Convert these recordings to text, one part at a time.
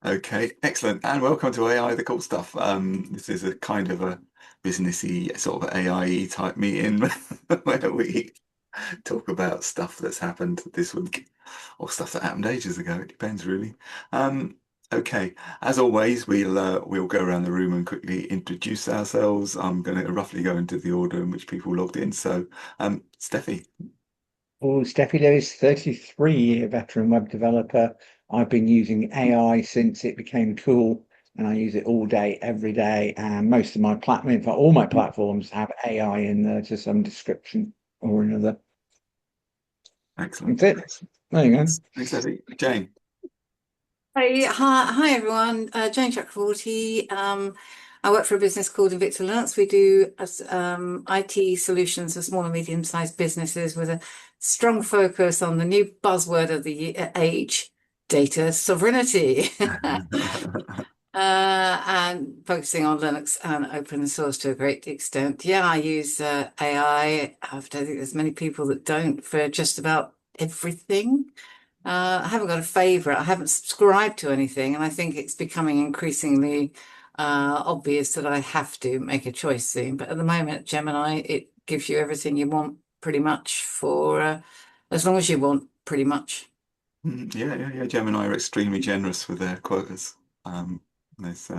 Okay, excellent. And welcome to AI, the cool stuff. This is a kind of a businessy sort of AI type meeting where we talk about stuff that's happened this week or stuff that happened ages ago. It depends really. Um, okay, as always, we'll go around the room and quickly introduce ourselves. I'm going to roughly go into the order in which people logged in. So, Steffi. Well, Steffi Lewis, 33-year veteran web developer. I've been using AI since it became cool, and I use it all day, every day. And most of my platform, in fact, all my platforms have AI in there to some description or another. Excellent. That's it. There you go. Thanks, Steffi. Jane. Hi, everyone. Jane Chakravorty. I work for a business called Invicta Linux. We do IT solutions for small and medium-sized businesses with a strong focus on the new buzzword of the age, data sovereignty, and focusing on Linux and open source to a great extent. Yeah, I use AI. I don't think there's many people that don't for just about everything. I haven't got a favorite. I haven't subscribed to anything, and I think it's becoming increasingly obvious that I have to make a choice soon. But at the moment, Gemini, it gives you everything you want pretty much for as long as you want, pretty much. Yeah. Gemini are extremely generous with their quotas. Um, there's,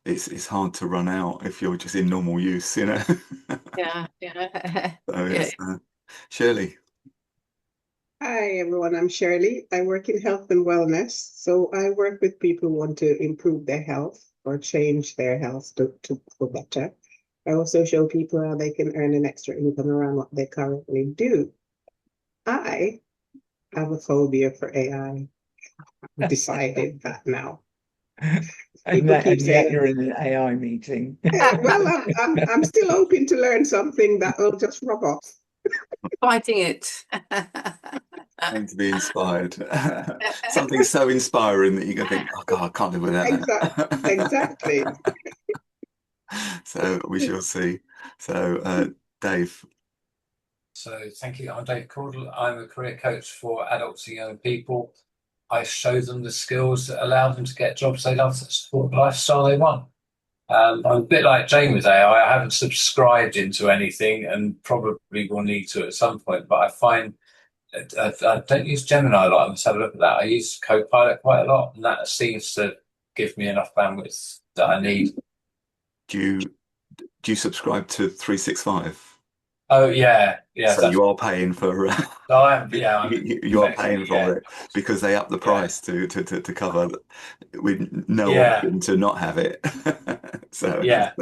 it's hard to run out if you're just in normal use, you know. Yeah, yeah, So yeah. it's Shirley. Hi everyone, I'm Shirley. I work in health and wellness. So I work with people who want to improve their health or change their health to for better. I also show people how they can earn an extra income around what they currently do. I have a phobia for AI. I've decided that now. People keep And yet saying, you're in an AI meeting. well, I'm still hoping to learn something that will just rub off. Fighting it. Going to be inspired. Something so inspiring that you can think, oh God, I can't live without Exactly. that. So we shall see. So Dave. So thank you. I'm Dave Caudle. I'm a career coach for adults and young people. I show them the skills that allow them to get jobs they love, that support the lifestyle they want. I'm a bit like Jane with AI. I haven't subscribed into anything and probably will need to at some point, but I find I don't use Gemini a lot. I must have a look at that. I use Copilot quite a lot, and that seems to give me enough bandwidth that I need. Do you do you subscribe to 365? Oh yeah, yeah. So you are paying for I'm you are paying effectively, for it because they up the yeah, price to cover with no yeah, option to not have it. So yeah.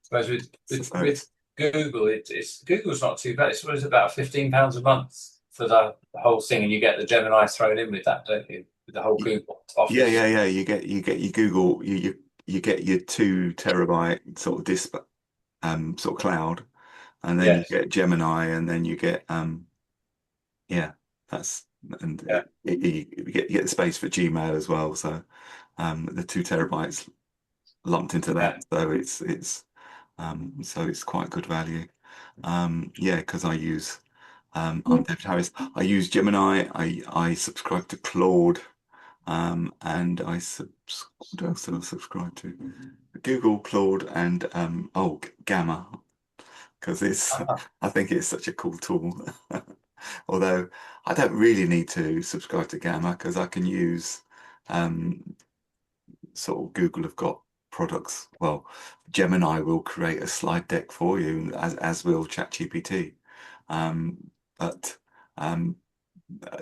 Whereas so with Google, it's Google's not too bad. It's what is it, about £15 a month for the whole thing, and you get the Gemini thrown in with that, don't you? With the whole Google Office. yeah. You get your Google you get your 2 terabyte sort of disk sort of cloud, and then you Yes. get Gemini, and then you get yeah that's and Yeah. you get the space for Gmail as well. So the 2 terabytes lumped into Yeah. that, so it's quite good value. Yeah, because I'm David Harris. I use Gemini. I subscribe to Claude. And what else did I subscribe to? Google, Claude, and Gamma, because it's I think it's such a cool tool. Although I don't really need to subscribe to Gamma because I can use um, sort of Google have got products. Well, Gemini will create a slide deck for you, as will ChatGPT. But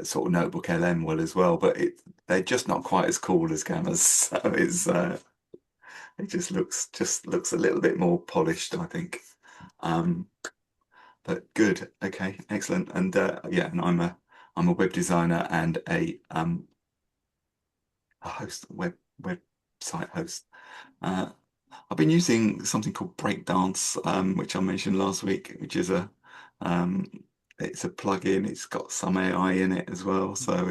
sort of Notebook LM will as well, but they're just not quite as cool as Gamma's. So it just looks a little bit more polished, I think. Um, but good, okay, excellent. And yeah, and I'm a web designer and a host, website host. Uh, I've been using something called Breakdance, which I mentioned last week, which is um, it's a plugin. It's got some AI in it as well, so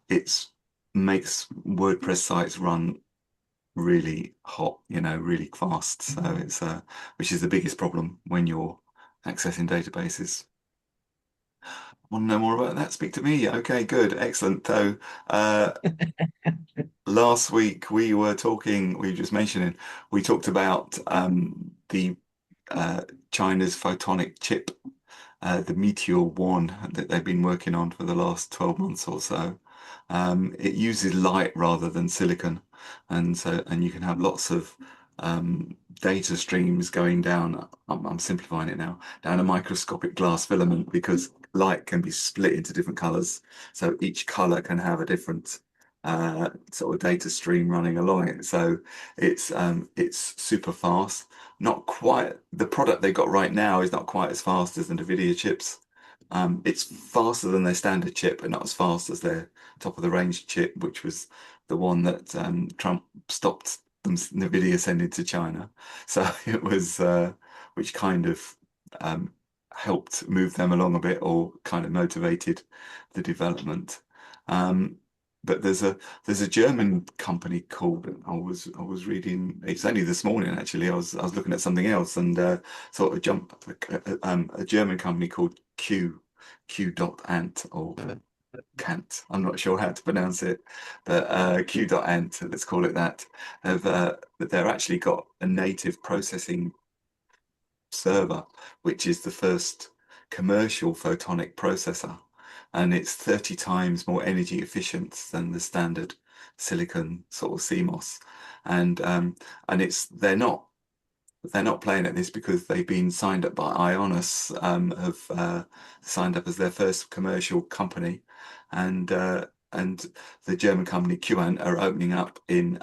it's makes WordPress sites run really hot, really fast. So it's which is the biggest problem when you're accessing databases. Want to know more about that? Speak to me. Okay, good, excellent. So, uh, last week we were talking, we were just mentioning, we talked about the China's photonic chip, the Meteor 1 that they've been working on for the last 12 months or so. It uses light rather than silicon, and you can have lots of data streams going down. I'm simplifying it now, down a microscopic glass filament because light can be split into different colors. So each color can have a different sort of data stream running along it. So it's super fast. Not quite the product they got right now is not quite as fast as the NVIDIA chips. It's faster than their standard chip, but not as fast as their top of the range chip, which was the one that Trump stopped NVIDIA sending to China. So it was, which kind of helped move them along a bit, or kind of motivated the development. Um, but there's a German company called I was reading, it's only this morning actually. I was looking at something else and sort of jumped a German company called Q dot Ant or Cant. I'm not sure how to pronounce it, but Q dot Ant, let's call it that. Have they're actually got a native processing server, which is the first commercial photonic processor, and it's 30 times more energy efficient than the standard silicon sort of CMOS. And it's they're not playing at this because they've been signed up by Ionis, have signed up as their first commercial company, and the German company QAnt are opening up in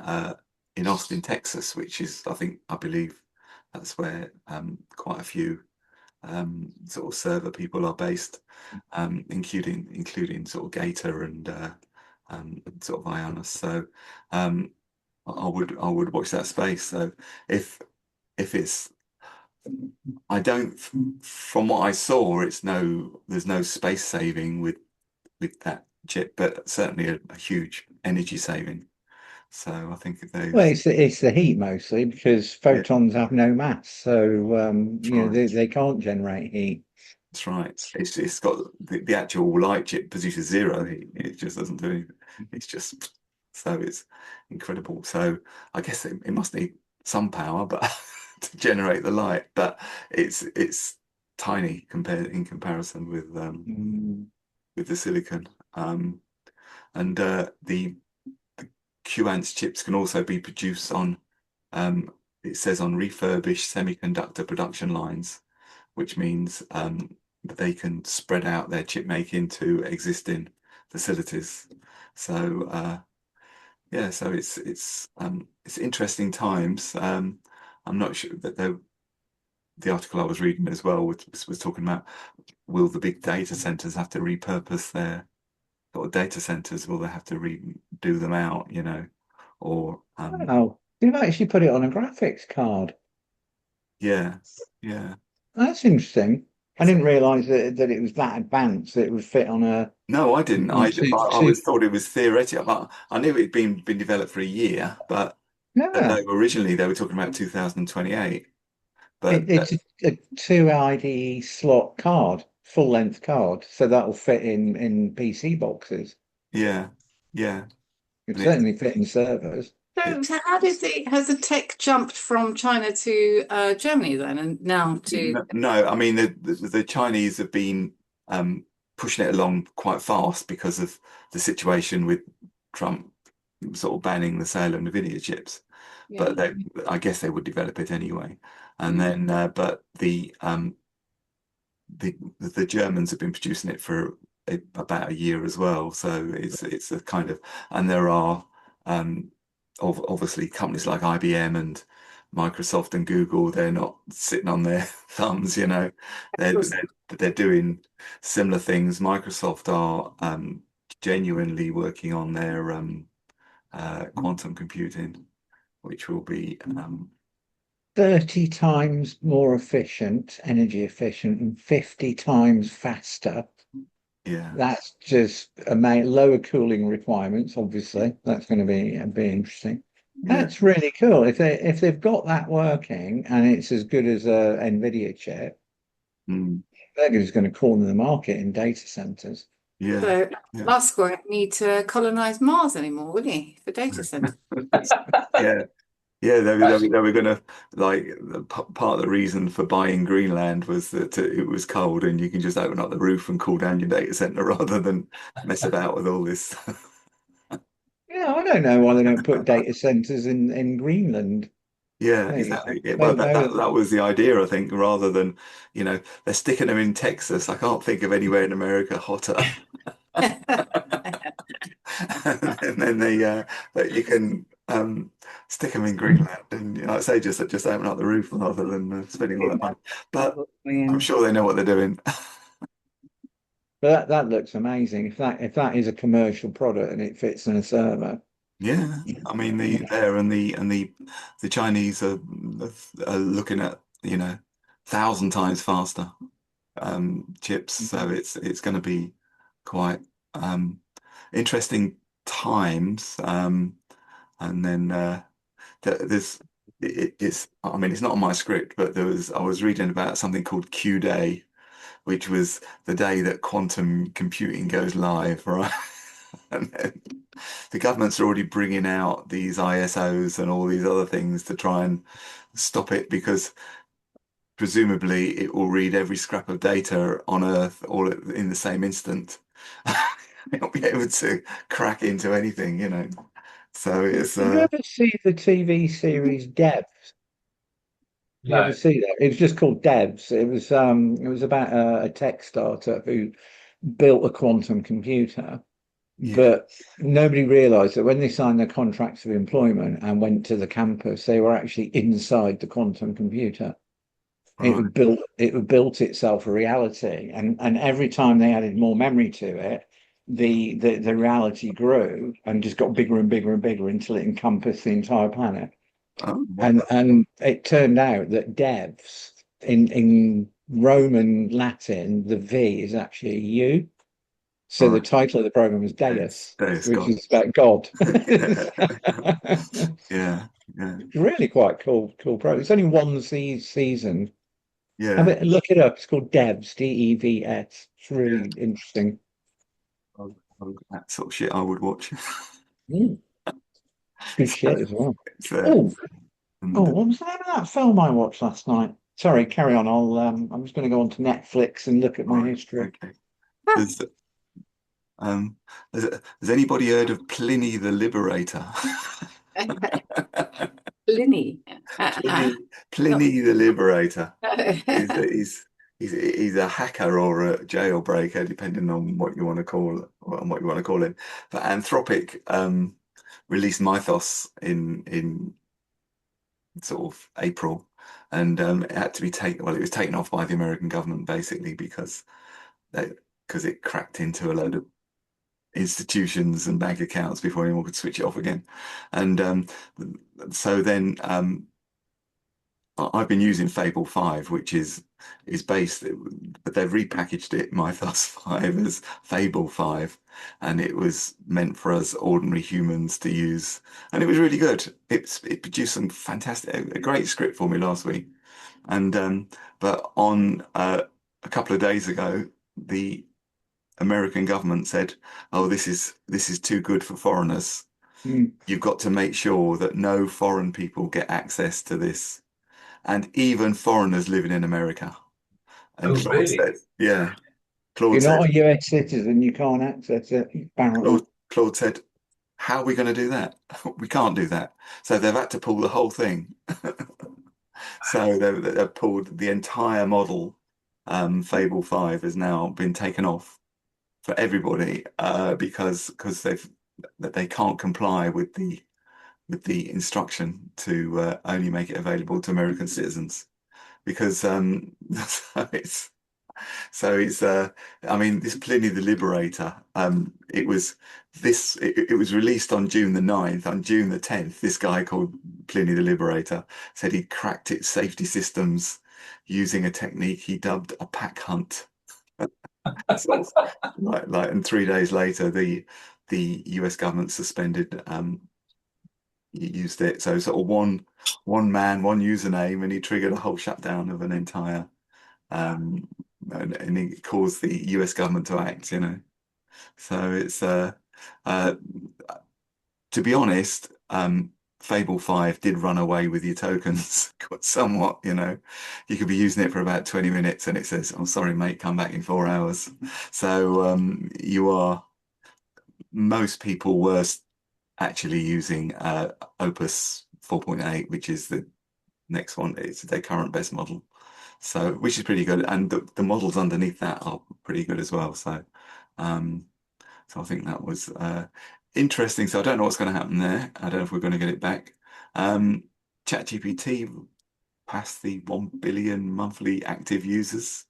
Austin, Texas, which is I believe that's where quite a few sort of server people are based, including sort of Gator and sort of Ionis. So um, I would watch that space. So if if it's I don't from what I saw, there's no space saving with that chip, but certainly a huge energy saving. So I think Well, those, it's the heat mostly because yeah, photons have no mass, so that's right. they can't generate heat. That's right. It's got the actual light chip produces zero heat. It just doesn't do anything. It's just so it's incredible. So I guess it must need some power, but to generate the light, but it's tiny compared in comparison Mm. with the silicon. And the QANT's chips can also be produced on it says on refurbished semiconductor production lines, which means that they can spread out their chip making to existing facilities. So yeah, so it's interesting times. I'm not sure that the article I was reading as well was talking about, will the big data centers have to repurpose their sort of data centers? Will they have to redo them out, or Oh, they've actually put it on a graphics card. yeah, yeah. That's interesting. I So didn't realize that it was that advanced that it would fit on a no, I didn't. on I two. was thought it was theoretical. But I knew it'd been developed for a year, but no, Yeah, originally they were talking about 2028. But it's a two IDE slot card, full length card, so that'll fit in PC boxes. yeah, yeah. It And it, certainly fit in servers. it So how did the has the tech jumped from China to Germany then, and now to no, I mean the Chinese have been pushing it along quite fast because of the situation with Trump sort of banning the sale of NVIDIA chips. yeah? But I guess they would develop it anyway. And Mm. then, but the Germans have been producing it for about a year as well. So it's a kind of, and there are um, obviously companies like IBM and Microsoft and Google. They're not sitting on their thumbs, they're doing similar things. Microsoft are genuinely working on their quantum computing, which will be 30 times more efficient, energy efficient, and 50 times faster. yeah, That's just amazing. Lower cooling requirements, obviously. That's going to be interesting. yeah. That's really cool. If they've got that working and it's as good as a NVIDIA chip, Mm. They're just going to corner the market in data centers. Yeah, So yeah, Musk won't need to colonize Mars anymore, will he, for data centers? yeah. Yeah, Actually, they were gonna like part of the reason for buying Greenland was that it was cold and you can just open up the roof and cool down your data center rather than mess about with all this. Yeah, I don't know why they don't put data centers in Greenland. Yeah, There you exactly. Yeah, go. well, that was the idea, I think, rather than, they're sticking them in Texas. I can't think of anywhere in America hotter. And then that you can stick them in Greenland and, like I say, just open up the roof rather than spending all that money. But I'm sure they know what they're doing. But that looks amazing. If that is a commercial product and it fits in a server. Yeah, I mean the Chinese are looking at 1,000 times faster chips, so it's going to be quite um, interesting times. And then there's it's I mean it's not on my script, but I was reading about something called Q Day, which was the day that quantum computing goes live, right? And then the government's already bringing out these ISOs and all these other things to try and stop it because presumably it will read every scrap of data on Earth all in the same instant. It'll be able to crack into anything. So it's Did you ever see the TV series Devs? Did you ever no. see that? It was just called Devs. It was about a tech startup who built a quantum computer, yeah, but nobody realized that when they signed their contracts of employment and went to the campus, they were actually inside the quantum computer. It right. had built itself a reality, and every time they added more memory to it, the reality grew and just got bigger and bigger and bigger until it encompassed the entire planet. Oh, And it turned out that devs in Roman Latin, the V is actually a U. So the right. title of the program was Deus, There's which God. is about God. Yeah, yeah, It's really quite cool program. It's only one season. Have yeah. it, look it up. It's called Devs, Devs. It's Yeah. really interesting. That sort of shit I would watch. Mm, good So, shit as well. it's, Oh, and what was the name of that film I watched last night? Sorry, carry on. I'm just going to go on to Netflix and look at my right, history. okay. There's um, has anybody heard of Pliny the Liberator? Pliny. Pliny, Not. Pliny the Liberator. He's he's a hacker or a jailbreaker, depending on what you want to call him. But Anthropic released Mythos in sort of April, and it had to be taken. Well, it was taken off by the American government basically because it cracked into a load of institutions and bank accounts before anyone could switch it off again. And so then I've been using Fable 5, which is based, but they've repackaged it, Mythos 5, as Fable 5, and it was meant for us ordinary humans to use, and it was really good. It produced some fantastic, a great script for me last week, and but on a couple of days ago, the American government said, "Oh, this is too good for foreigners. Mm. You've got to make sure that no foreign people get access to this." And even foreigners living in America. And Oh, Claude really? said, yeah, If Claude you're said, not a US citizen, you can't access it, apparently. Claude said, how are we going to do that? We can't do that. So they've had to pull the whole thing. So they've pulled the entire model. Fable 5 has now been taken off for everybody because they can't comply with the instruction to only make it available to American citizens because so it's I mean this Pliny the Liberator it was released on June the 9th. On June the 10th this guy called Pliny the Liberator said he cracked its safety systems using a technique he dubbed a pack hunt. So, and 3 days later the US government suspended used it, so sort of one man, one username, and he triggered a whole shutdown of an entire um, and it caused the US government to act, you know. So it's uh, to be honest, Fable 5 did run away with your tokens somewhat, you know. You could be using it for about 20 minutes and it says, "I'm sorry, mate, come back in 4 hours." So most people were actually using Opus 4.8, which is the next one. It's their current best model. So, which is pretty good. And the models underneath that are pretty good as well. Um, so I think that was interesting. So I don't know what's going to happen there. I don't know if we're going to get it back. ChatGPT passed the 1 billion monthly active users,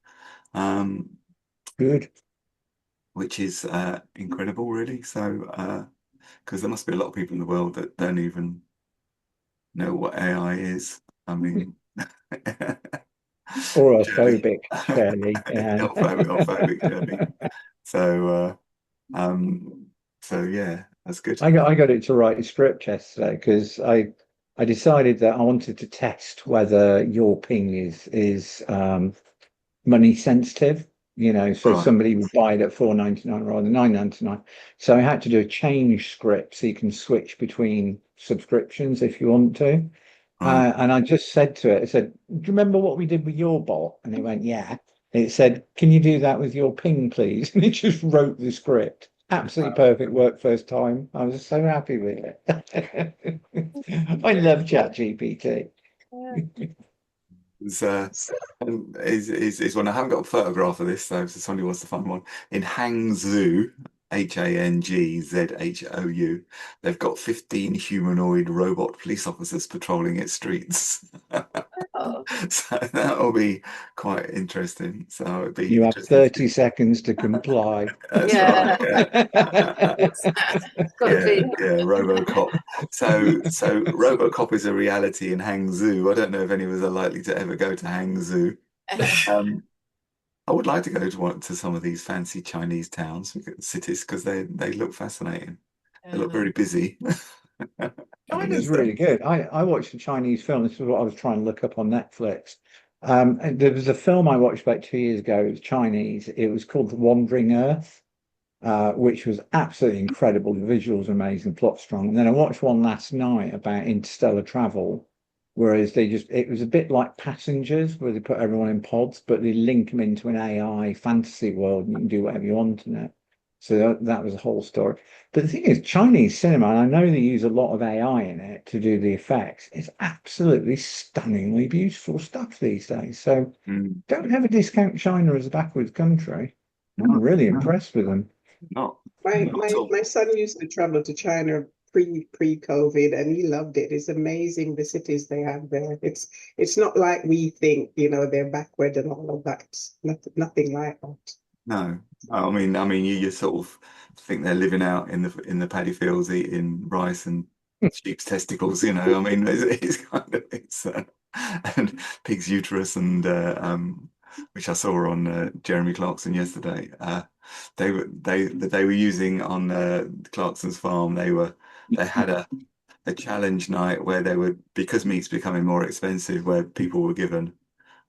Good. which is incredible, really. So, because there must be a lot of people in the world that don't even know what AI is. I mean, Or a Shirley. phobic, Shirley. Yeah. Phobic, Shirley. So, so yeah, that's good. I got it to write a script yesterday because I decided that I wanted to test whether your ping is money sensitive. You know, so Right, somebody would buy it at 4.99 rather than 9.99. So I had to do a change script so you can switch between subscriptions if you want to. right. And I just said to it, I said, "Do you remember what we did with your bot?" And it went, "Yeah." It said, "Can you do that with your ping, please?" And it just wrote the script. Absolutely perfect work first time. I was so happy with it. I love ChatGPT. It's, is one. I haven't got a photograph of this, so if somebody wants to find one. In Hangzhou, Hangzhou, they've got 15 humanoid robot police officers patrolling its streets. Oh, So that'll be quite interesting. So it'd be You have interesting to 30 seconds to comply. That's right. yeah. Yeah. It's got to Yeah, be. yeah, RoboCop. So RoboCop is a reality in Hangzhou. I don't know if any of us are likely to ever go to Hangzhou. Um, I would like to go to some of these fancy Chinese towns, cities, because they look fascinating. They look very busy. Having China's lived there. really good. I watched a Chinese film. This is what I was trying to look up on Netflix. And there was a film I watched about 2 years ago. It was Chinese. It was called The Wandering Earth, which was absolutely incredible. The visuals are amazing, plot strong. And then I watched one last night about interstellar travel, whereas it was a bit like Passengers, where they put everyone in pods, but they link them into an AI fantasy world and you can do whatever you want in it. So that was a whole story. But the thing is, Chinese cinema, and I know they use a lot of AI in it to do the effects, it's absolutely stunningly beautiful stuff these days. So Mm, don't ever discount China as a backwards country. I'm no, really impressed with them. not My not at my all. my son used to travel to China pre-COVID and he loved it. It's amazing the cities they have there. It's not like we think, they're backward and all of that. It's nothing like that. No, I mean, you sort of think they're living out in the paddy fields, eating rice and sheep's testicles. You know, I mean, it's kind of and pig's uterus and which I saw on Jeremy Clarkson yesterday. They were using on Clarkson's farm. They had a challenge night where they were because meat's becoming more expensive, where people were given.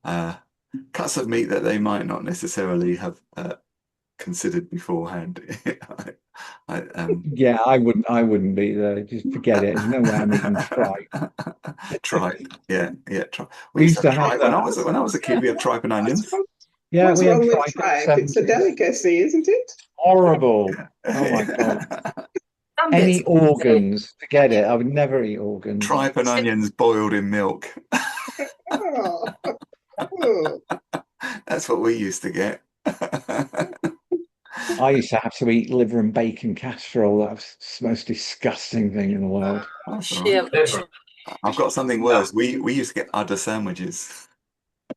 Uh, Cuts of meat that they might not necessarily have considered beforehand. Yeah, I wouldn't be there. Just forget it. There's no way I'm eating tripe. Tripe, yeah, yeah. Tripe. We We used to used have to have tripe when that. I was a kid. We had tripe and What's onions. wrong, Yeah, what's we had wrong with tripe in the tribe? It's a 70s. delicacy, isn't it? Horrible. Oh my God. Yeah. Some bits. Any organs, forget it. I would never eat organs. Tripe and onions boiled in milk. Oh, oh. That's what we used to get. I used to have to eat liver and bacon casserole. That was the most disgusting thing in the world. That's all right. Sheer. I've got something worse. We used to get udder sandwiches.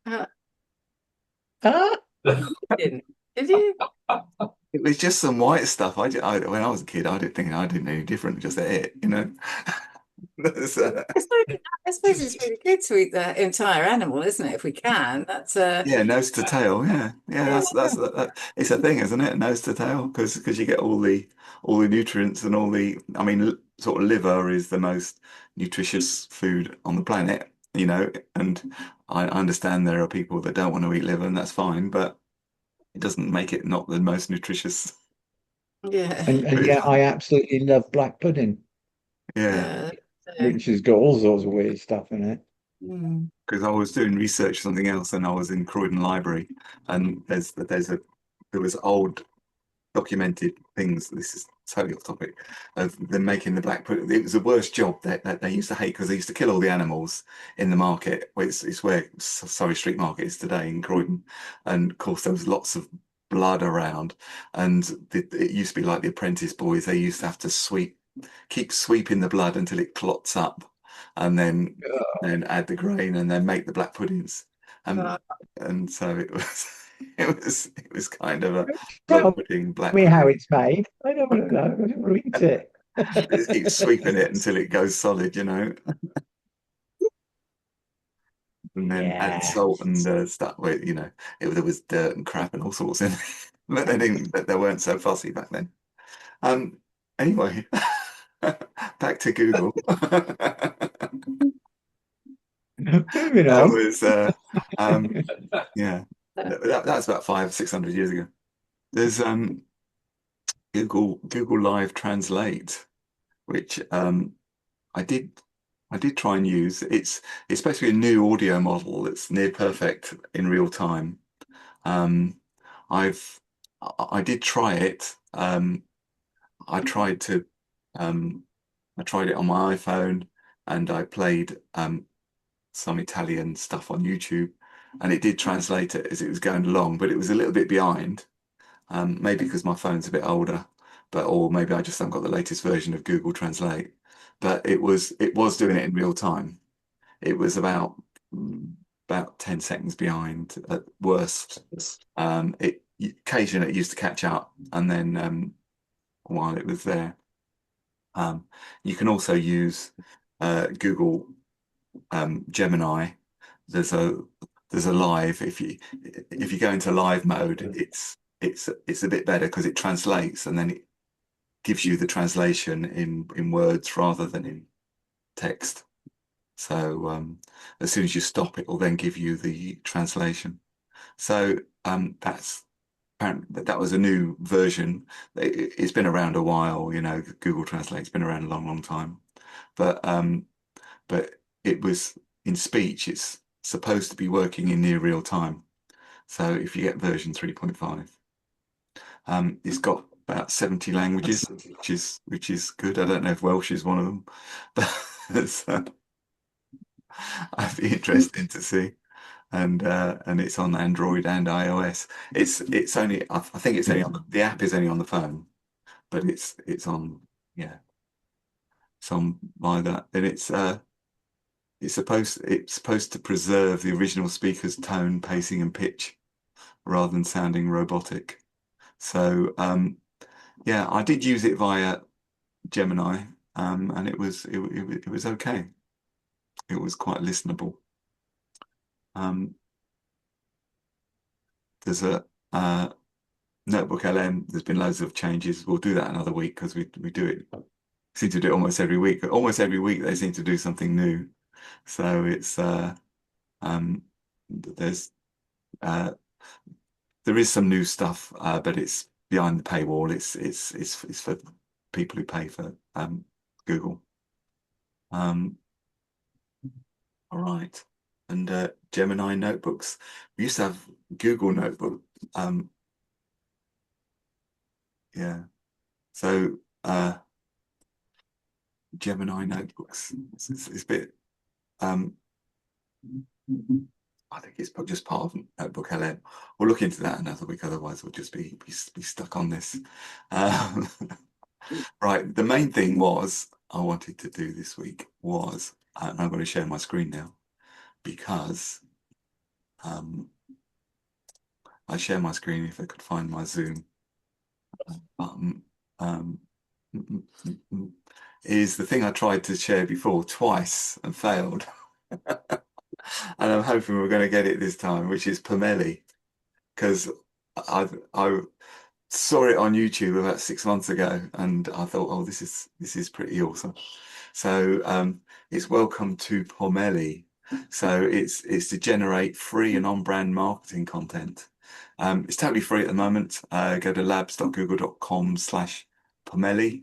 Uh, Ah, didn't. Did you? It was just some white stuff. When I was a kid, I didn't think I didn't know any different. Just ate it, you know. That's, I suppose it's really good to eat the entire animal, isn't it? If we can, that's yeah, nose to tail. Yeah, yeah. It's a thing, isn't it? Nose to tail, because you get all the nutrients and all the. I mean, sort of liver is the most nutritious food on the planet, you know. And I understand there are people that don't want to eat liver, and that's fine. But it doesn't make it not the most nutritious. Yeah. And yeah, I absolutely love black pudding, Yeah, Yeah. which has got all sorts of weird stuff in it. Mm. because I was doing research for something else, and I was in Croydon Library, and there was old documented things. This is totally off topic of them making the black pudding. It was the worst job that they used to hate because they used to kill all the animals in the market. It's where Surrey Street Market is today in Croydon, and of course there was lots of blood around, and it used to be like the Apprentice boys. They used to have to keep sweeping the blood until it clots up, and then add the grain and then make the black puddings. Um, Right. and so it was it was kind of a blood Tell pudding, black me pudding. how it's made. I don't want to know. I want to read it. Just keep sweeping it until it goes solid, and then add Yeah. salt and stuff with, there was dirt and crap and all sorts in it. But they weren't so fussy back then. Um, anyway, back to Google. Moving That on. was um, yeah, that's about 500-600 years ago. There's Google Live Translate, which I did I did try and use. It's supposed to be a new audio model that's near perfect in real time. Um, I've I did try it. I tried to um, I tried it on my iPhone, and I played some Italian stuff on YouTube, and it did translate it as it was going along, but it was a little bit behind. Maybe because my phone's a bit older, or maybe I just haven't got the latest version of Google Translate. But it was doing it in real time. It was about 10 seconds behind at worst. Occasionally it used to catch up, and then while it was there, um, you can also use Google Gemini. There's a there's a live. If you go into live mode, it's a bit better because it translates, and then it gives you the translation in words rather than in text. So as soon as you stop, it will then give you the translation. So that's apparently that was a new version. It's been around a while, Google Translate's been around a long, long time. But it was in speech. It's supposed to be working in near real time. So if you get version 3.5, it's got about 70 languages, which is good. I don't know if Welsh is one of them, but so I'd be interested to see. And it's on Android and iOS. It's only I think it's only on the app is only on the phone, but it's on yeah it's on by that, and it's supposed to preserve the original speaker's tone, pacing, and pitch rather than sounding robotic. So yeah, I did use it via Gemini, and it was okay. It was quite listenable. Um, there's a Notebook LM. There's been loads of changes. We'll do that another week because we do it. Seem to do it almost every week. Almost every week they seem to do something new. So it's there's there is some new stuff, but it's behind the paywall. It's for people who pay for Google. Um, all right. And Gemini notebooks. We used to have Google Notebook. Um, yeah. So Gemini notebooks. It's a bit. Um, I think it's just part of Notebook LM. We'll look into that another week. Otherwise, we'll just be stuck on this. Um, right. The main thing I wanted to do this week was, and I'm going to share my screen now because I share my screen if I could find my Zoom button. Um, mm, mm, mm, mm, is the thing I tried to share before twice and failed. And I'm hoping we're going to get it this time, which is Pomelli, because I saw it on YouTube about 6 months ago, and I thought, oh, this is pretty awesome. So it's welcome to Pomelli. So it's to generate free and on-brand marketing content It's totally free at the moment. Go to labs.google.com/Pomelli.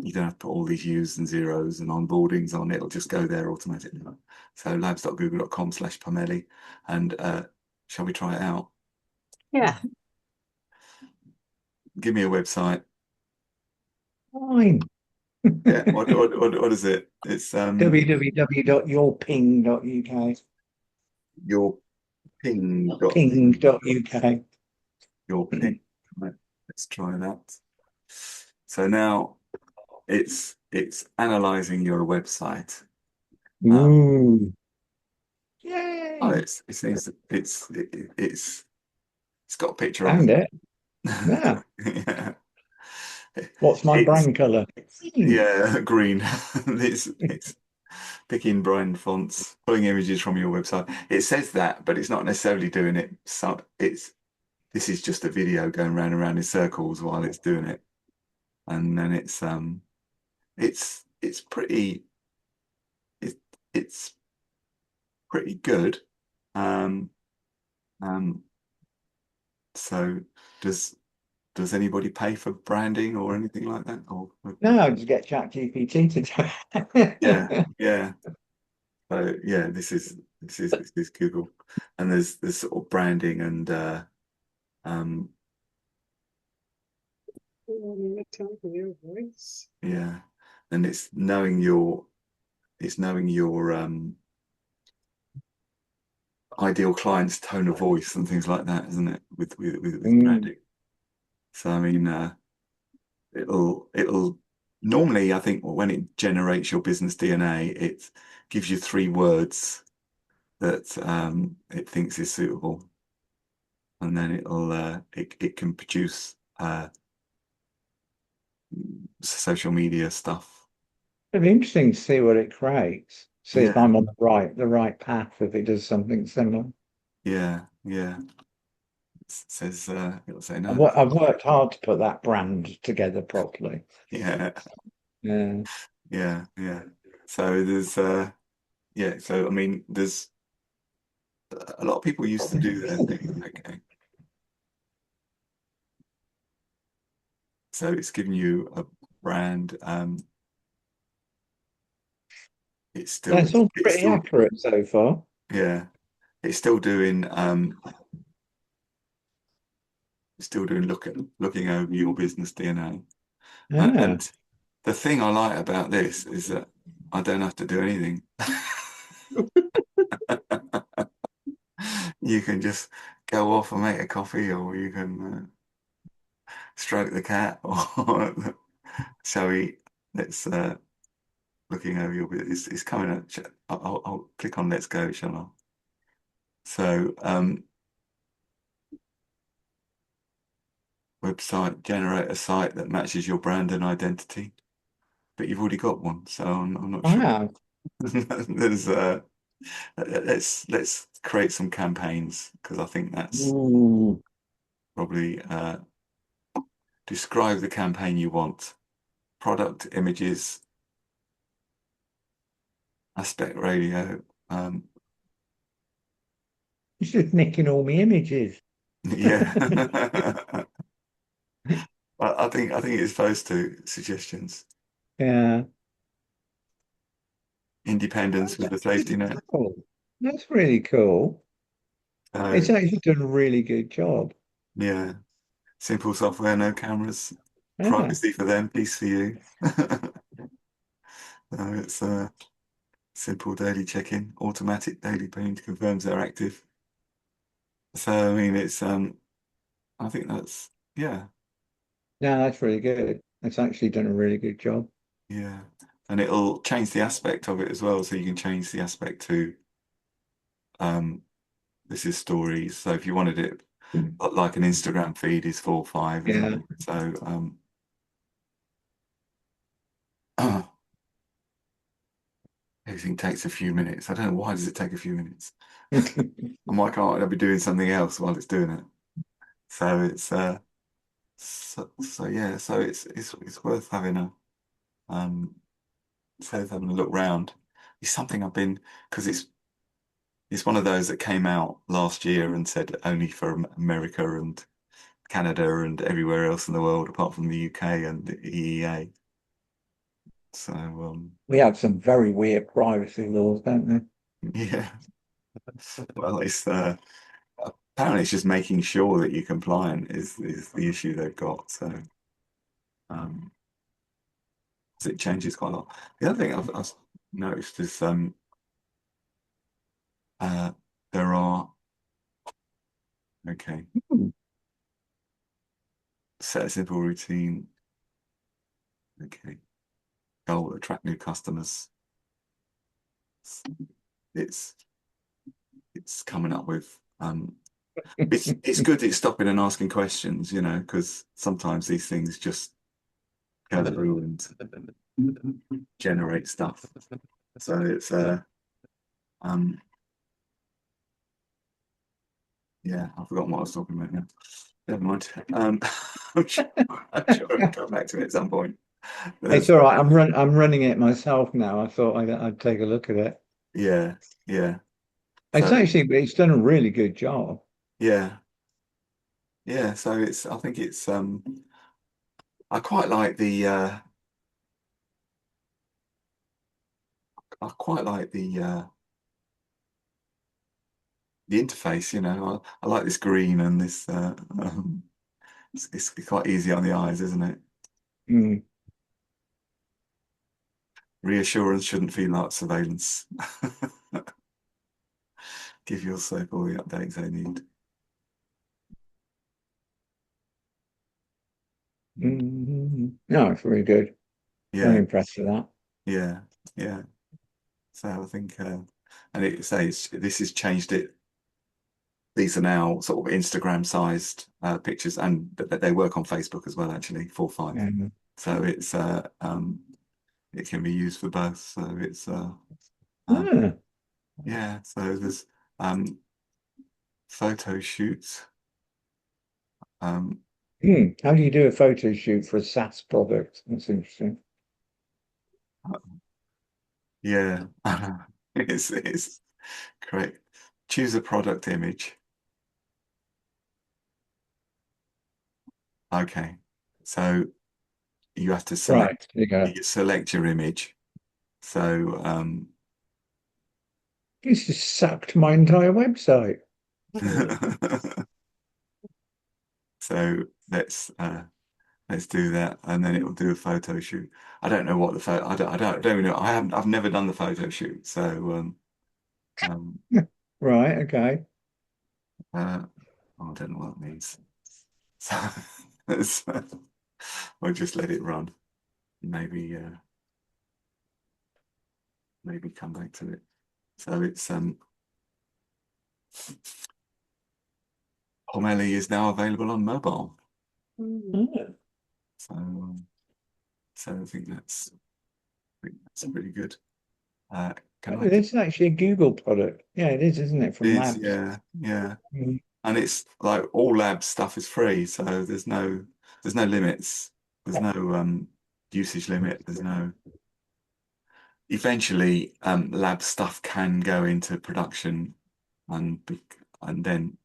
You don't have to put all these U's and zeros and onboardings on. It'll just go there automatically. So labs.google.com/Pomelli. And shall we try it out? Yeah. Give me a website. Fine. Yeah. What is it? It's www.yourping.uk. your ping. Ping.uk. Your ping. Right, let's try that. So now it's analyzing your website. Ooh. Oh, Yay. it's got a picture of Found it. Yeah. yeah. What's my It's brand color? yeah, green. It's picking brand fonts, pulling images from your website. It says that, but it's not necessarily doing it. So this is just a video going round and round in circles while it's doing it. And then it's pretty it, it's pretty good. Um, um, so does does anybody pay for branding or anything like that? Or No, just get ChatGPT to yeah, do it. yeah. So yeah, this is Google, and there's sort of branding and um Tell me your voice. yeah, and it's knowing your ideal client's tone of voice and things like that, isn't it? With Mm. branding. So I mean, it'll normally I think when it generates your business DNA, it gives you three words that it thinks is suitable, and then it can produce social media stuff. It'd be interesting to see what it creates. See if Yeah, I'm on the right path if it does something similar. yeah. It says it'll say I've, no. wo- I've worked hard to put that brand together properly. Yeah, Yeah. yeah. So there's yeah. So I mean, there's a lot of people used to do their thing. Okay, so it's giving you a brand. It's still That's all it's pretty still accurate so far. yeah. It's still doing looking over your business DNA. Yeah. And the thing I like about this is that I don't have to do anything. You can just go off and make a coffee, or you can stroke the cat, or shall we? Let's looking over your business. It's coming up. I'll click on Let's Go, shall I? So website, generate a site that matches your brand and identity. But you've already got one, so I'm not sure. Wow. There's let's create some campaigns because I think that's Ooh. probably describe the campaign you want. Product images, aspect radio. It's just nicking all my images. Yeah. I think it's those two suggestions. Yeah. Independence with the safety net. Cool. That's really cool. So It's actually done a really good job. yeah, simple software, no cameras, Yeah. privacy for them, peace for you. So it's simple daily check-in, automatic daily ping confirms they're active. So I mean, it's I think that's yeah, No, that's really good. It's actually done a really good job. yeah, and it'll change the aspect of it as well. So you can change the aspect to um, this is stories. So if you wanted it like an Instagram feed is 4:05, isn't Yeah. it? So everything takes a few minutes. I don't know why does it take a few minutes. And why can't I be doing something else while it's doing it? So it's so yeah. So it's worth having a um. So having a look round. It's something I've been because it's one of those that came out last year and said only for America and Canada and everywhere else in the world apart from the UK and the EEA. So We have some very weird privacy laws, don't we? yeah. Well, it's apparently it's just making sure that you're compliant is the issue they've got. So um, it changes quite a lot. The other thing I've noticed is there are okay. Hmm. Set a simple routine. Okay. Goal, attract new customers. It's coming up with it's good it's stopping and asking questions, because sometimes these things just go through and generate stuff. So it's um yeah, I've forgotten what I was talking about now. Never mind. I'm sure I'll come back to it at some point. It's all right. I'm running it myself now. I thought I'd take a look at it. Yeah, yeah. It's So actually it's done a really good job. yeah, yeah. So I think it's I quite like the interface, I like this green and this it's quite easy on the eyes, isn't it? Mm. Reassurance shouldn't feel like surveillance. Give yourself all the updates they need. Mm. No, it's really good. Very Yeah, impressed with that. yeah, yeah. So I think, and it says this has changed it. These are now sort of Instagram-sized pictures, and they work on Facebook as well, actually, 4.5. Yeah. So it can be used for both. So it's um, Ah. yeah. So there's photo shoots. Um, How do you do a photo shoot for a SaaS product? That's interesting. yeah, it's correct. Choose a product image. Okay, so you have to Right. There you go. select your image. So This just sucked my entire website. so let's do that, and then it will do a photo shoot. I don't know what the photo. I don't even know. I've never done the photo shoot. So um, Right. Okay. I don't know what it means. So let's, we'll just let it run. Maybe maybe come back to it. So it's Pomelli is now available on mobile. Oh, So I think that's pretty good. Can I? this is actually a Google product. Yeah, it is, isn't it? From Is Labs. yeah, yeah. Mm. And it's like all lab stuff is free, so there's no limits. There's no usage limit. There's no eventually lab stuff can go into production and then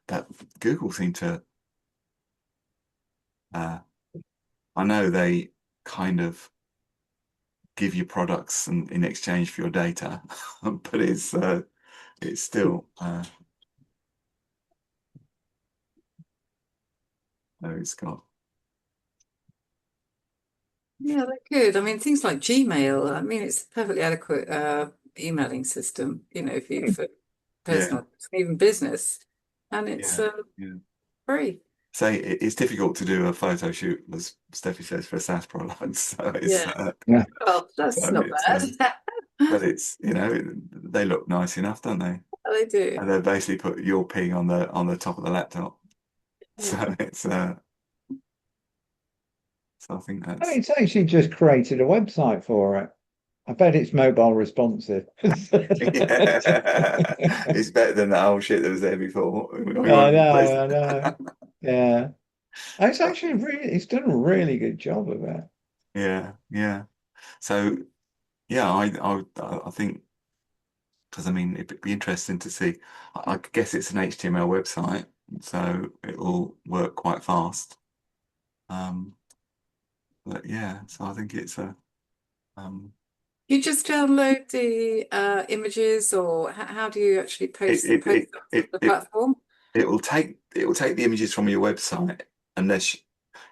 that Google seem to uh, I know they kind of give you products in exchange for your data, but it's still no, it's got Yeah, they're good. I mean, things like Gmail, I mean, it's a perfectly adequate emailing system, if you for yeah, personal, even business, and it's yeah, yeah. free. Say it's difficult to do a photo shoot, as Steffi says, for a SaaS product. So Yeah. Yeah. Well, that's not bad. but it's they look nice enough, don't they? They do. And they basically put your ping on the top of the laptop. Yeah. So it's so I think Oh, that's it's actually just created a website for it. I bet it's mobile responsive. yeah, it's better than that old shit that was there before. We I want to replace know, I it. know. Yeah. It's actually it's done a really good job of it. Yeah, yeah. So yeah, I think because I mean, it'd be interesting to see. I guess it's an HTML website, so it'll work quite fast. But yeah, so I think it's a um, You just download the images, or how do you actually it post it post it them to it, the it platform? it will take the images from your website, unless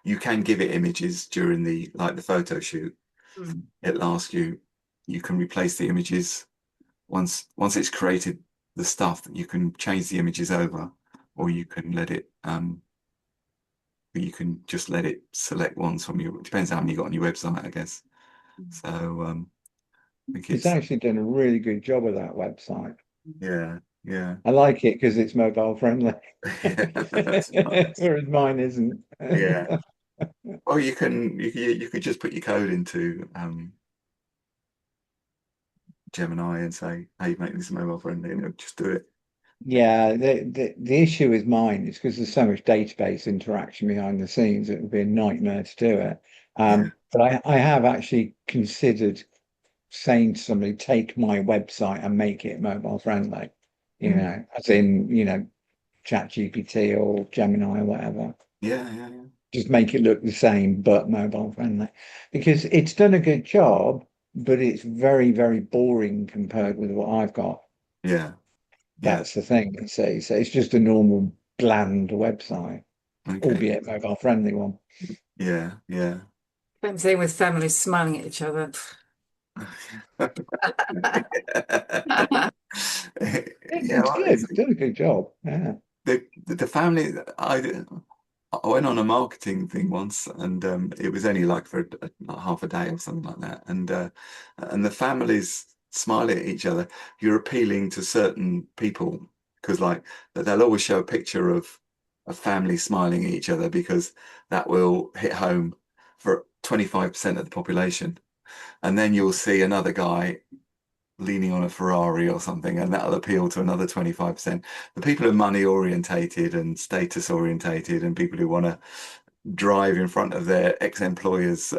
you can give it images during the photo shoot. Mm. It'll ask you, you can replace the images once it's created the stuff, that you can change the images over, or you can just let it select ones from you. It depends how many you got on your website, I guess. So I think It's it's actually done a really good job of that website. yeah, yeah, I like it because it's mobile friendly, yeah. That's right. whereas mine isn't. Yeah. Well, you could just put your code into Gemini and say, "Hey, make this mobile friendly," and it'll just do it. Yeah, the issue with mine is because there's so much database interaction behind the scenes, it would be a nightmare to do it. Yeah. But I have actually considered saying to somebody, take my website and make it mobile friendly, Mm. as in, Chat GPT or Gemini or whatever. Yeah, yeah, Just make it look the same but mobile friendly. Because it's done a good job, but it's very, very boring compared with what I've got. yeah, yeah. That's the thing, you see. So it's just a normal bland website, Okay. albeit mobile friendly one. Yeah, yeah. Same thing with families smiling at each other. Yeah, It's well, good. It's done a good job. Yeah. the family. I went on a marketing thing once, and it was only like for like half a day or something like that, and the families smiling at each other. You're appealing to certain people, because like they'll always show a picture of a family smiling at each other, because that will hit home for 25% of the population, and then you'll see another guy leaning on a Ferrari or something, and that'll appeal to another 25%. The people who are money orientated and status orientated, and people who want to drive in front of their ex-employer's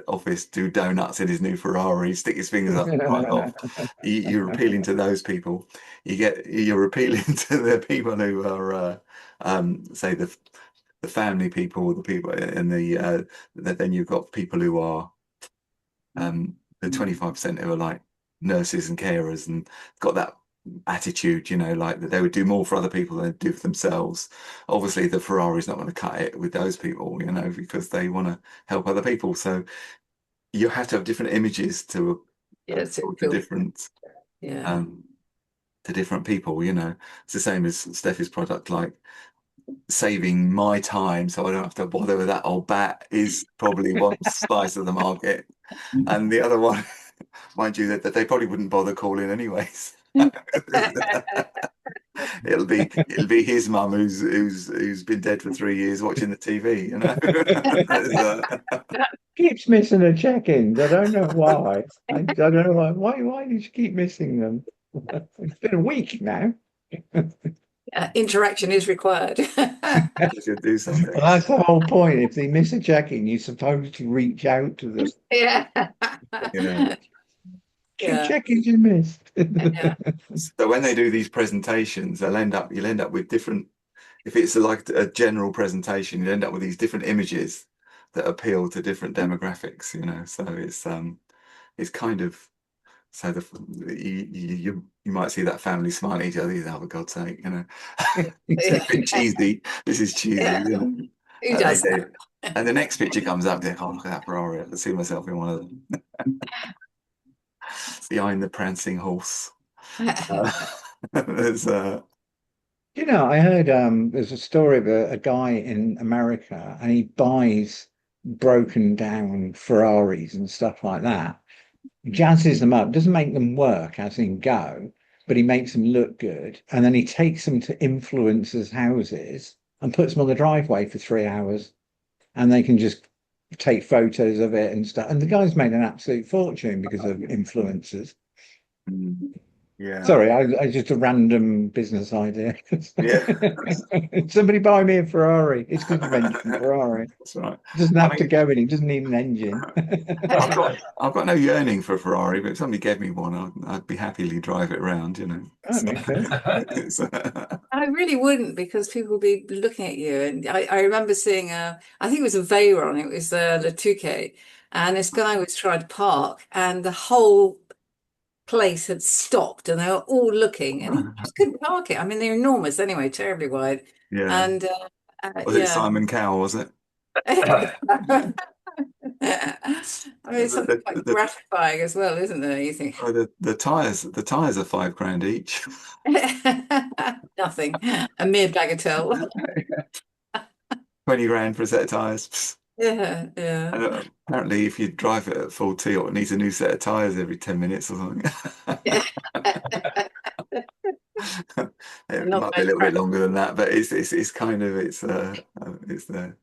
office, do donuts in his new Ferrari, stick his fingers up, right off. You're appealing to those people. You're appealing to the people who are, say, the family people, the people in then you've got people who are the 25% who are like nurses and carers, and got that attitude, like that they would do more for other people than they do for themselves. Obviously, the Ferrari's not going to cut it with those people, because they want to help other people. So you have to have different images to Yeah, it's appeal cool. Yeah. um, to different people. It's the same as Steffi's product, like saving my time so I don't have to bother with that old bat, is probably one slice of the market, and the other one, mind you, that they probably wouldn't bother calling anyways. It'll be his mum who's been dead for 3 years watching the TV, Keeps missing her check-ins. I don't know why. I don't know why did you keep missing them? It's been a week now. Interaction is required. Should do something. Well, that's the whole point. If they miss a check-in, you're supposed to reach out to them. Yeah. You know. Two Yeah. check-ins you missed. Yeah. So when they do these presentations, you'll end up with different. If it's like a general presentation, you'll end up with these different images that appeal to different demographics. So it's kind of. So you might see that family smiling at each other. Oh, for God's sake, it's a bit cheesy. This is cheesy, Yeah. Who And they does do. And the next picture comes up. They oh, look at that Ferrari. I can see myself in one of them behind the prancing horse. that? There's I heard there's a story of a guy in America and he buys broken down Ferraris and stuff like that, jazzes them up, doesn't make them work as in go, but he makes them look good. And then he takes them to influencers' houses and puts them on the driveway for 3 hours and they can just take photos of it and stuff. And the guy's made an absolute fortune because of influencers. Yeah. Sorry, I just a random business idea. Yeah. Somebody buy me a Ferrari. It's good you mentioned Ferrari. That's right. It doesn't I have to mean, go in. It doesn't need an engine. I've got no yearning for a Ferrari, but if somebody gave me one, I'd be happily drive it around, you know. Oh, okay. It's, I really wouldn't because people would be looking at you. And I remember seeing I think it was a Veyron, it was the 2K, and this guy was trying to park, and the whole place had stopped, and they were all looking, and he just couldn't park it. I mean, they're enormous anyway, terribly wide, yeah. and Was it yeah. Simon Cowell, was it? I mean, it's something The, quite the, gratifying as well, isn't there? You think the tires are £5 each. nothing, a mere bagatelle. 20 grand for a set of tires. Yeah, yeah. And apparently, if you drive it at full tilt, it needs a new set of tires every 10 minutes or something. It Not might be a very little bit practical. longer than that, but it's kind of it's there.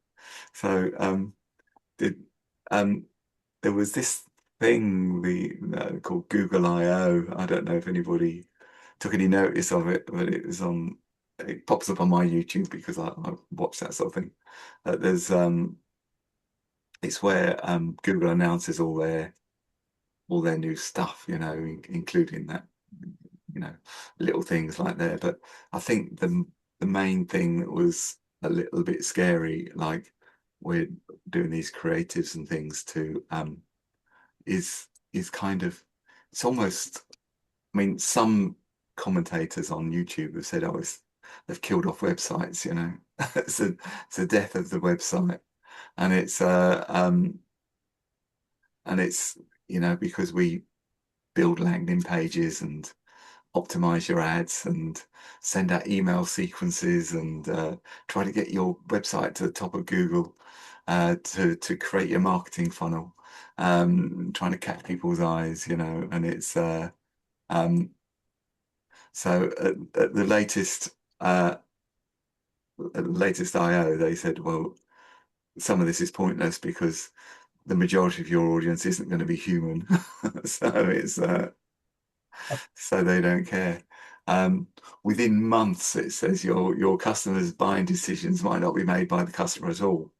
So did there was this thing called Google I/O. I don't know if anybody took any notice of it, but it pops up on my YouTube because I watch that sort of thing. There's it's where Google announces all their new stuff, you know, including that, you know, little things like there. But I think the main thing that was a little bit scary, like we're doing these creatives and things to is kind of it's almost I mean some commentators on YouTube have said they've killed off websites, you know. It's a death of the website, and it's you know because we build landing pages and optimize your ads and send out email sequences and try to get your website to the top of Google to create your marketing funnel, trying to catch people's eyes, you know, and it's um, so at the latest I/O, they said, well, some of this is pointless because the majority of your audience isn't going to be human, so it's so they don't care. Um, Within months, it says your customers' buying decisions might not be made by the customer at all.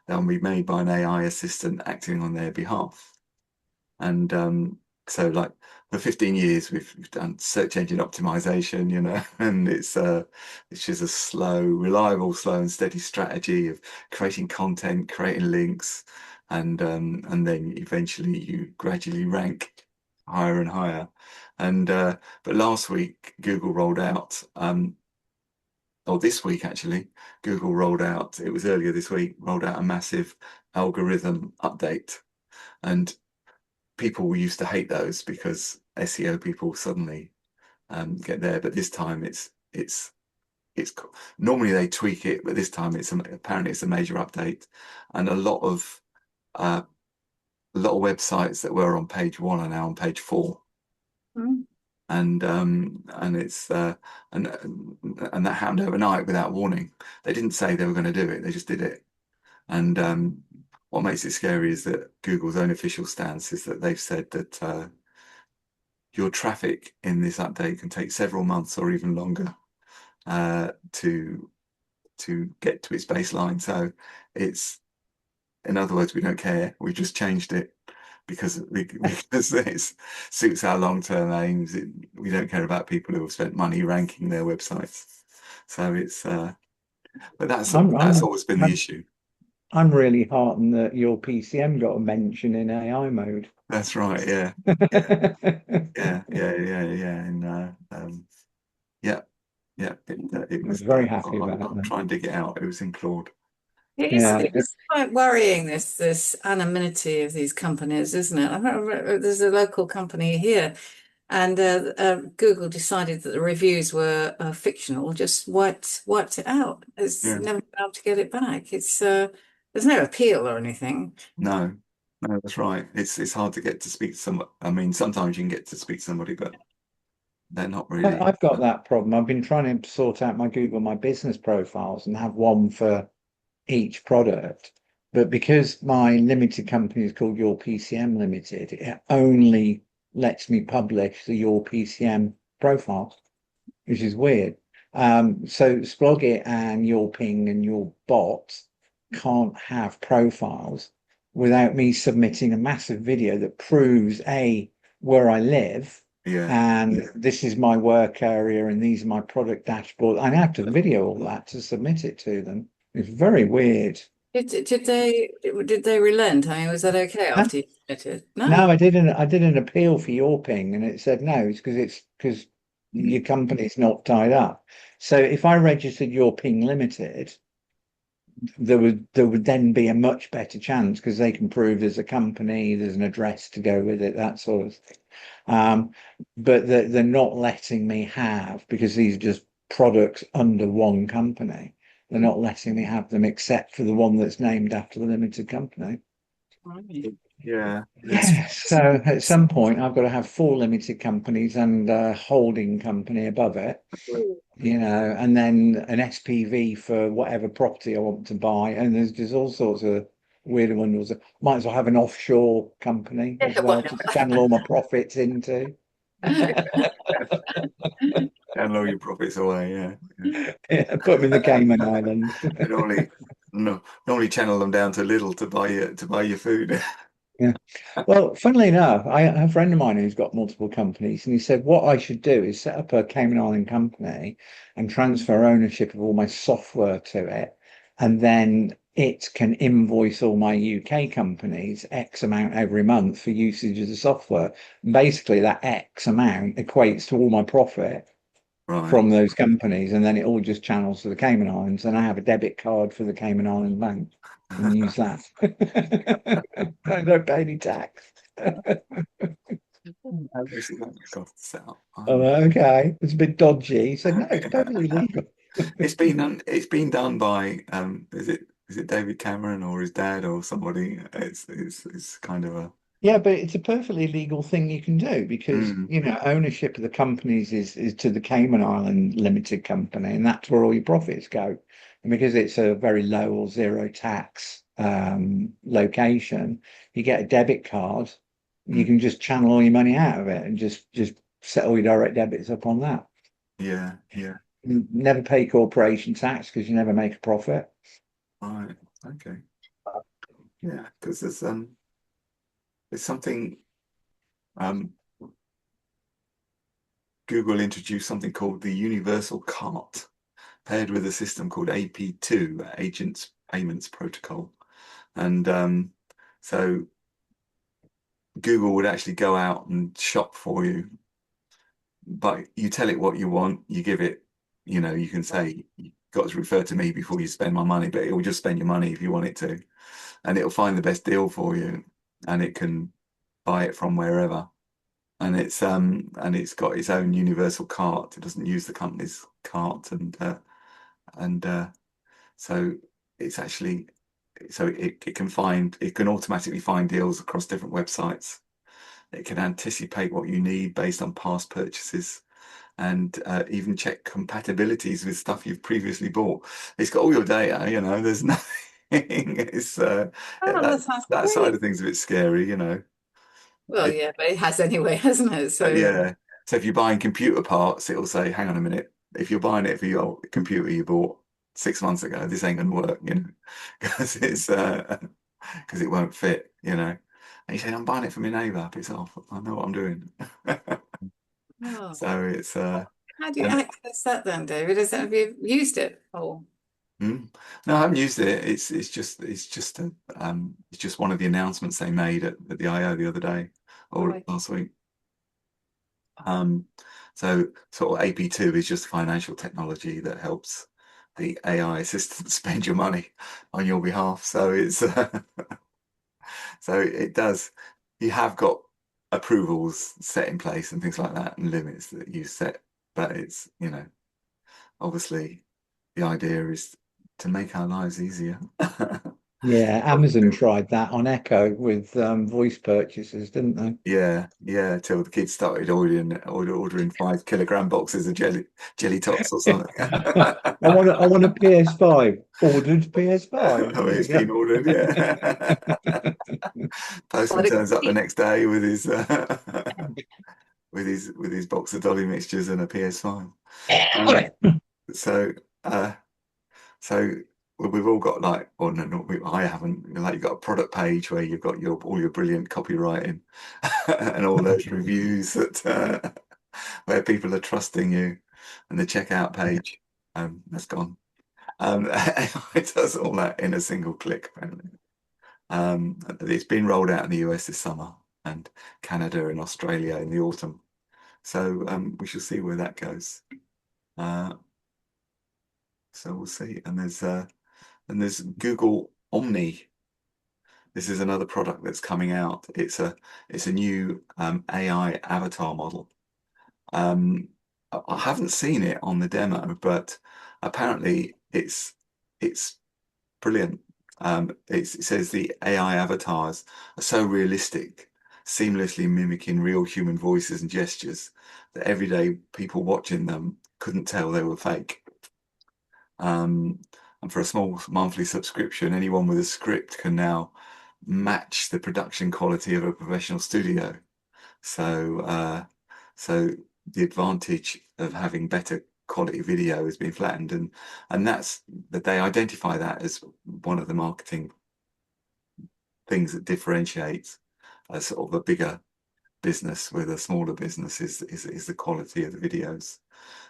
They'll be made by an AI assistant acting on their behalf. And so, like for 15 years, we've done search engine optimization, you know, and it's just a reliable, slow and steady strategy of creating content, creating links, and then eventually you gradually rank higher and higher. And but last week Google rolled out, or this week actually, Google rolled out. It was earlier this week, rolled out a massive algorithm update, and people used to hate those because SEO people suddenly get there. But this time it's normally they tweak it, but this time apparently it's a major update, and uh, a lot of websites that were on page 1 are now on page 4. Mm. And it's and that happened overnight without warning. They didn't say they were going to do it; they just did it. And what makes it scary is that Google's own official stance is that they've said that your traffic in this update can take several months or even longer to get to its baseline. So it's in other words, we don't care. We just changed it because it suits our long-term aims. We don't care about people who have spent money ranking their websites. So but I'm that's I'm always been the I'm issue. I'm really heartened that your PCM got a mention in AI mode. That's right. Yeah. Yeah. Yeah. Yeah. Yeah. Yeah. And yeah. Yeah. It I was was. very happy about I'll that. try and dig it out. It was in Claude. Yeah, It's quite worrying, this anonymity of these companies, isn't it? I remember there's a local company here, and Google decided that the reviews were fictional, just wiped it out. It's Yeah. never been able to get it back. It's there's no appeal or anything. No. No, that's right. It's hard to get to speak to someone. I mean, sometimes you can get to speak to somebody, but they're not really. I've got that problem. I've been trying to sort out my Google My Business profiles and have one for each product. But because my limited company is called Your PCM Limited, it only lets me publish the Your PCM profiles, which is weird. So Splogit and your ping and your bot can't have profiles without me submitting a massive video that proves where I live Yeah. and this is my work area and these are my product dashboard. I have to video all that to submit it to them. It's very weird. Did they relent? I mean, was that okay No, after you submitted? no, No. I did an appeal for your ping and it said no, it's because your company's not tied up. So if I registered your ping limited, there would then be a much better chance because they can prove there's a company, there's an address to go with it, that sort of thing. But they're not letting me have because these are just products under one company. They're not letting me have them except for the one that's named after the limited company. Right. Yeah. Yeah, so at some point I've got to have 4 limited companies and a holding company above it, and then an SPV for whatever property I want to buy. And there's all sorts of weird ones. Might as well have an offshore company as Why well to channel all my profits into. Download your profits away. Yeah. Yeah, put them in the Cayman Islands. And normally channel them down to Lidl to buy your food. Yeah. Well, funnily enough, I have a friend of mine who's got multiple companies, and he said what I should do is set up a Cayman Island company and transfer ownership of all my software to it, and then it can invoice all my UK companies X amount every month for usage of the software. Basically, that X amount equates to all my profit Right. from those companies, and then it all just channels to the Cayman Islands, and I have a debit card for the Cayman Island Bank and use that. I don't pay any tax. Obviously, that's got to set up. Oh, okay, it's a bit dodgy. He said, no, it's perfectly legal. It's been done by is it David Cameron or his dad or somebody? It's kind of a Yeah, but it's a perfectly legal thing you can do because, mm, ownership of the companies is to the Cayman Island Limited Company, and that's where all your profits go. And because it's a very low or zero tax location, you get a debit card, you mm, can just channel all your money out of it and just set all your direct debits up on that. yeah, yeah, Never pay corporation tax because you never make a profit. right, okay, yeah, because there's something um Google introduced something called the Universal Cart paired with a system called AP2, Agents Payments Protocol, and so Google would actually go out and shop for you, but you tell it what you want, you give it, you can say you got to refer to me before you spend my money, but it will just spend your money if you want it to, and it'll find the best deal for you, and it can buy it from wherever. And it's got its own universal cart. It doesn't use the company's cart, and so it's actually so it can automatically find deals across different websites. It can anticipate what you need based on past purchases and even check compatibilities with stuff you've previously bought. It's got all your data, there's nothing. It's Oh, that sounds that side great. of things is a bit scary, Well, It, yeah, but it has anyway, hasn't it? So, yeah. So if you're buying computer parts, it'll say, hang on a minute. If you're buying it for your computer you bought 6 months ago, this ain't gonna work, because because it won't fit, And you say, I'm buying it from my neighbour, piss off. I know what I'm doing. oh, So it's how do you and access that then, David? Have you used it? Oh, no, I haven't used it. It's just one of the announcements they made at the I/O the other day or right. last week. Um, so sort of AP2 is just financial technology that helps the AI assistant spend your money on your behalf. So it's so it does. You have got approvals set in place and things like that and limits that you set, but it's obviously the idea is to make our lives easier. Yeah, Amazon tried that on Echo with voice purchases, didn't they? Yeah, yeah, till the kids started ordering 5 kilogram boxes of jelly tots or something. I want a PS5. Ordered PS5. Oh, There it's you been ordered, yeah. Postman What a turns up the treat. next day with his with his box of dolly mixtures and a PS5. So so we've all got like, or no, I haven't. Like you've got a product page where you've got all your brilliant copywriting and all those reviews that where people are trusting you, and the checkout page that's gone. It does all that in a single click, apparently. It's been rolled out in the US this summer and Canada and Australia in the autumn. So we shall see where that goes. So we'll see. And there's Google Omni. This is another product that's coming out. It's a new AI avatar model. I haven't seen it on the demo, but apparently it's brilliant. It says the AI avatars are so realistic, seamlessly mimicking real human voices and gestures that everyday people watching them couldn't tell they were fake. And for a small monthly subscription, anyone with a script can now match the production quality of a professional studio. So, so the advantage of having better quality video has been flattened, and that's that they identify that as one of the marketing things that differentiates a sort of a bigger business with a smaller business is the quality of the videos.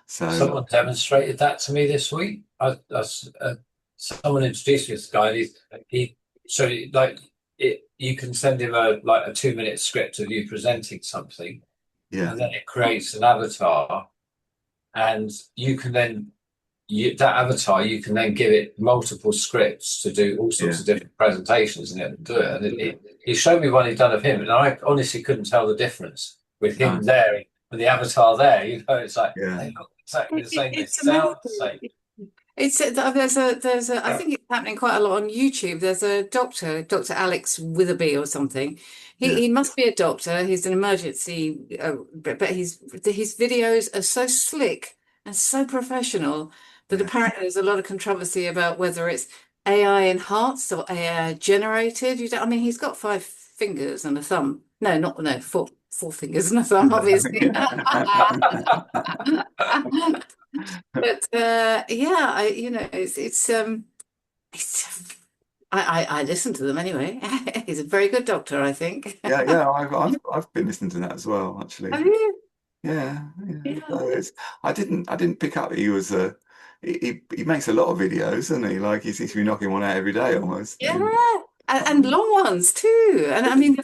So someone demonstrated that to me this week. Someone introduced me to this guy. He showed it, like it. You can send him a 2-minute script of you presenting something, yeah, and then it creates an avatar, and you can then that avatar you can then give it multiple scripts to do all sorts of different presentations and it do it. And he showed me one he'd done of him, and I honestly couldn't tell the difference with him there with the avatar there. You know, it's like they look exactly the same. They sound the same. It's there's a I think it's happening quite a lot on YouTube. There's a doctor, Dr. Alex Witherby or something. He must be a doctor. He's an emergency, but his videos are so slick and so professional that apparently there's a lot of controversy about whether it's AI enhanced or AI generated. I mean, he's got 5 fingers and a thumb. No, not no, four fingers and a thumb, obviously. But yeah, I listen to them anyway. He's a very good doctor, I think. yeah, I've been listening to that as well, actually. Have you? Yeah. Yeah. So I didn't pick up that he was he makes a lot of videos, doesn't he? Like he seems to be knocking one out every day almost. Yeah, and long ones too. And I mean,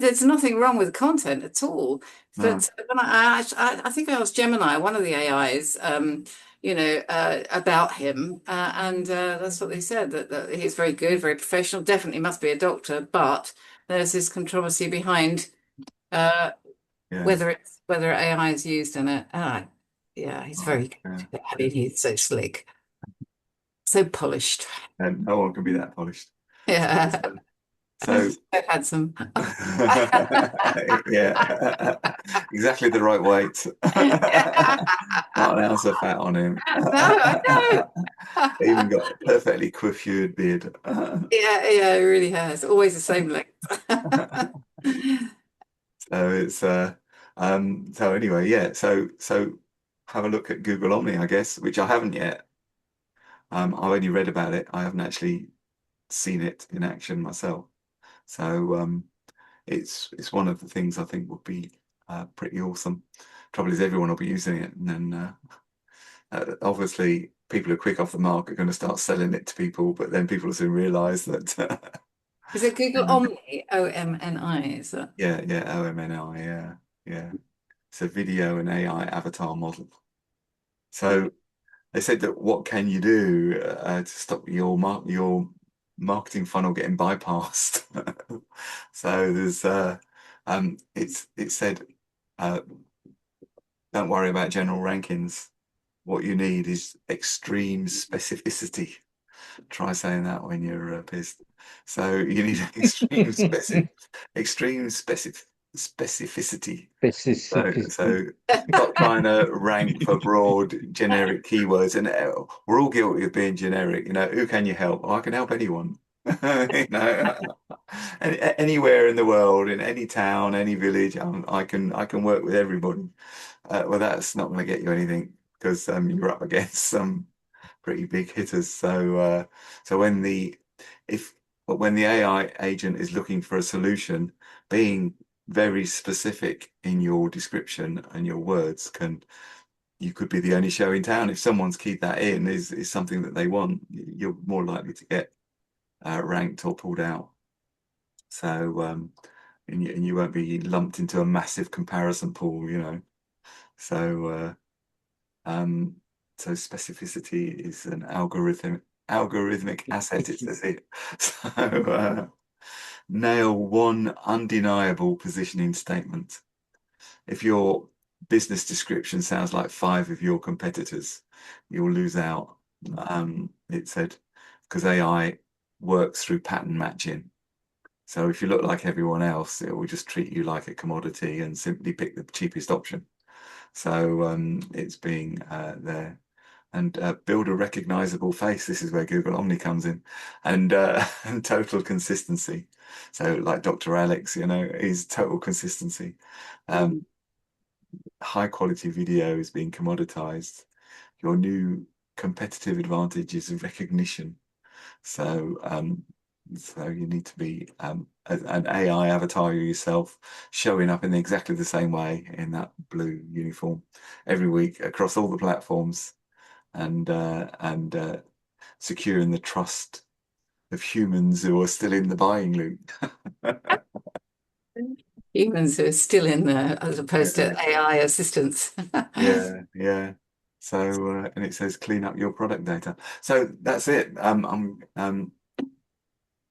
there's nothing wrong with content at all. No. But when I think I asked Gemini, one of the AIs, about him, and that's what they said that he's very good, very professional. Definitely must be a doctor, but there's this controversy behind uh, Yeah. whether AI is used in it. Yeah, he's very Yeah. good. I mean, he's so slick, so polished. And no one can be that polished. Yeah. So So handsome. yeah, exactly the right weight. Not an ounce of fat on him. No, I know. Even got a perfectly coiffured beard. Yeah, it really has. Always the same length. So it's so anyway, yeah. So have a look at Google Omni, I guess, which I haven't yet. I've only read about it. I haven't actually seen it in action myself. So it's one of the things I think would be pretty awesome. Trouble is, everyone will be using it, and then obviously people who are quick off the mark are going to start selling it to people, but then people will soon realise that. Is it Google Omni? OMNI, is that? Yeah, OMNI, yeah. It's a video and AI avatar model. So they said that what can you do to stop your marketing funnel getting bypassed? So there's it said don't worry about general rankings. What you need is extreme specificity. Try saying that when you're pissed. So you need extreme specificity. So stop trying to rank for broad generic keywords, and we're all guilty of being generic. You know, who can you help? Oh, I can help anyone. You know, anywhere in the world, in any town, any village, I can work with everybody. Well, that's not going to get you anything because you're up against some pretty big hitters. So if when the AI agent is looking for a solution, being very specific in your description and your words you could be the only show in town. If someone's keyed that in is something that they want, you're more likely to get ranked or pulled out. So and you won't be lumped into a massive comparison pool, you know. So um, so specificity is an algorithmic asset, it says here. So nail one undeniable positioning statement. If your business description sounds like five of your competitors, you'll lose out. It said because AI works through pattern matching. So if you look like everyone else, it will just treat you like a commodity and simply pick the cheapest option. So it's being there and build a recognizable face. This is where Google Omni comes in, and and total consistency. So like Dr. Alex, you know, is total consistency. High quality video is being commoditized. Your new competitive advantage is recognition. So so you need to be an AI avatar yourself, showing up in exactly the same way in that blue uniform every week across all the platforms, and securing the trust of humans who are still in the buying loop. Humans who are still in there as opposed to Yeah, AI assistants. yeah. So and it says clean up your product data. So that's it. I'm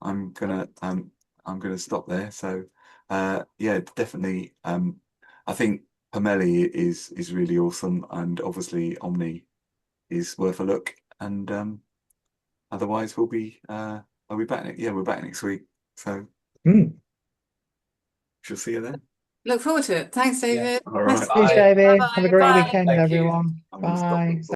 gonna I'm gonna stop there. So yeah, definitely I think Pomelli is really awesome, and obviously Omni is worth a look. And otherwise I'll be back yeah, we're back next week. So Mm. she'll see you then. Look forward to it. Thanks, Yeah. David. All Nice right. to meet Cheers, you. Bye. David. Have a Bye-bye. great Bye. weekend, Thank you. everyone. I'm gonna stop Bye. it.